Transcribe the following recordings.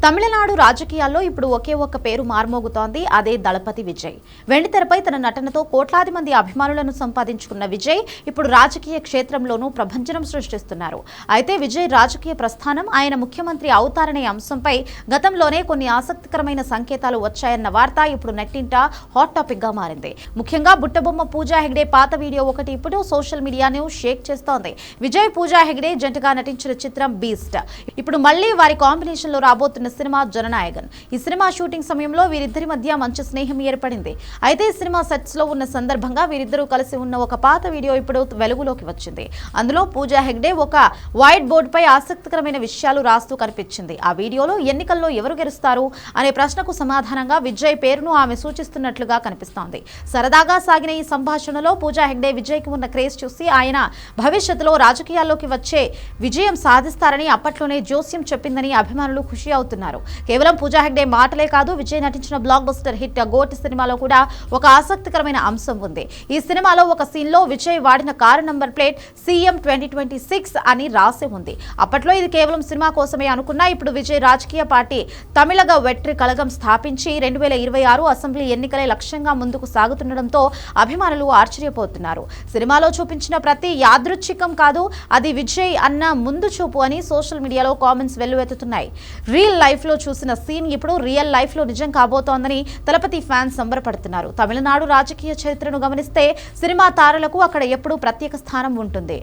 తమిళనాడు రాజకీయాల్లో ఇప్పుడు ఒకే ఒక్క పేరు మార్మోగుతోంది. అదే దళపతి విజయ్. వెండితెరపై తన నటనతో కోట్లాది మంది అభిమానులను సంపాదించుకున్న విజయ్ ఇప్పుడు రాజకీయ క్షేత్రంలోనూ ప్రభంజనం సృష్టిస్తున్నారు. అయితే విజయ్ రాజకీయ ప్రస్థానం, ఆయన ముఖ్యమంత్రి అవుతారనే అంశంపై గతంలోనే కొన్ని ఆసక్తికరమైన సంకేతాలు వచ్చాయన్న వార్త ఇప్పుడు నెట్టింట హాట్ టాపిక్ గా మారింది. ముఖ్యంగా బుట్టబొమ్మ పూజా హెగ్డే పాత వీడియో ఒకటి ఇప్పుడు సోషల్ మీడియాను షేక్ చేస్తోంది. విజయ్, పూజా హెగ్డే జంటగా నటించిన చిత్రం బీస్ట్ ఇప్పుడు మళ్లీ వారి కాంబినేషన్ లో రాబోతున్న సినిమా జననాయగన్. ఈ సినిమా షూటింగ్ సమయంలో వీరిద్దరి మధ్య మంచి స్నేహం ఏర్పడింది. అయితే సినిమా సెట్స్ లో ఉన్న సందర్భంగా వీరిద్దరూ కలిసి ఉన్న ఒక పాత వీడియో ఇప్పుడు వెలుగులోకి వచ్చింది. అందులో పూజా హెగ్డే ఒక వైట్ బోర్డు పై ఆసక్తికరమైన విషయాలు రాస్తూ కనిపించింది. ఆ వీడియోలో ఎన్నికల్లో ఎవరు గెలుస్తారు అనే ప్రశ్నకు సమాధానంగా విజయ్ పేరును ఆమె సూచిస్తున్నట్లుగా కనిపిస్తోంది. సరదాగా సాగిన ఈ సంభాషణలో పూజా హెగ్డే విజయ్ కి ఉన్న క్రేజ్ చూసి ఆయన భవిష్యత్తులో రాజకీయాల్లోకి వచ్చే విజయం సాధిస్తారని అప్పట్లోనే జోస్యం చెప్పిందని అభిమానులు ఖుషి అవుతున్నారు. కేవలం పూజా హెగ్డే మాటలే కాదు, విజయ్ నటించిన బ్లాక్ బస్టర్ హిట్ గోటి సినిమాలో కూడా ఒక ఆసక్తికరమైన అంశం ఉంది. ఈ సినిమాలో ఒక సీన్ లో విజయ్ వాడిన కారు నంబర్ ప్లేట్ CM 2026 అని రాసి ఉంది. అప్పట్లో ఇది కేవలం సినిమా కోసమే అనుకున్నా ఇప్పుడు విజయ్ రాజకీయ పార్టీ తమిళగ వెట్రి కళగం స్థాపించి 2026 అసెంబ్లీ ఎన్నికలే లక్ష్యంగా ముందుకు సాగుతుండడంతో అభిమానులు ఆశ్చర్యపోతున్నారు. సినిమాలో చూపించిన ప్రతి యాదృచ్ఛికం కాదు, అది విజయ్ అన్న ముందు చూపు అని సోషల్ మీడియాలో కామెంట్స్ వెల్లువెత్తుతున్నాయి. రియల్ లైఫ్ లో చూసిన సీన్ ఇప్పుడు రియల్ లైఫ్ లో నిజం కాబోతోందని దళపతి ఫ్యాన్స్ సంబరపడుతున్నారు. తమిళనాడు రాజకీయ చరిత్రను గమనిస్తే సినిమా తారలకు అక్కడ ఎప్పుడూ ప్రత్యేక స్థానం ఉంటుంది.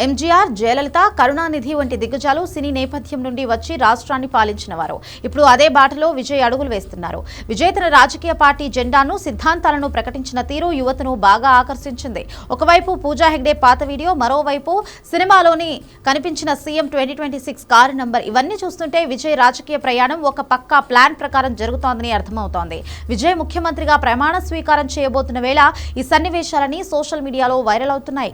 MGR, జయలలిత, కరుణానిధి వంటి దిగ్గజాలు సినీ నేపథ్యం నుండి వచ్చి రాష్ట్రాన్ని పాలించిన వారు. ఇప్పుడు అదే బాటలో విజయ్ అడుగులు వేస్తున్నారు. విజయ్ తన రాజకీయ పార్టీ జెండాను, సిద్ధాంతాలను ప్రకటించిన తీరు యువతను బాగా ఆకర్షించింది. ఒకవైపు పూజా హెగ్డే పాత వీడియో, మరోవైపు సినిమాలోని కనిపించిన CM 2026 కారు నంబర్. ఇవన్నీ చూస్తుంటే విజయ్ రాజకీయ ప్రయాణం ఒక పక్కా ప్లాన్ ప్రకారం జరుగుతోందని అర్థమవుతోంది. విజయ్ ముఖ్యమంత్రిగా ప్రమాణ స్వీకారం చేయబోతున్న వేళ ఈ సన్నివేశాలని సోషల్ మీడియాలో వైరల్ అవుతున్నాయి.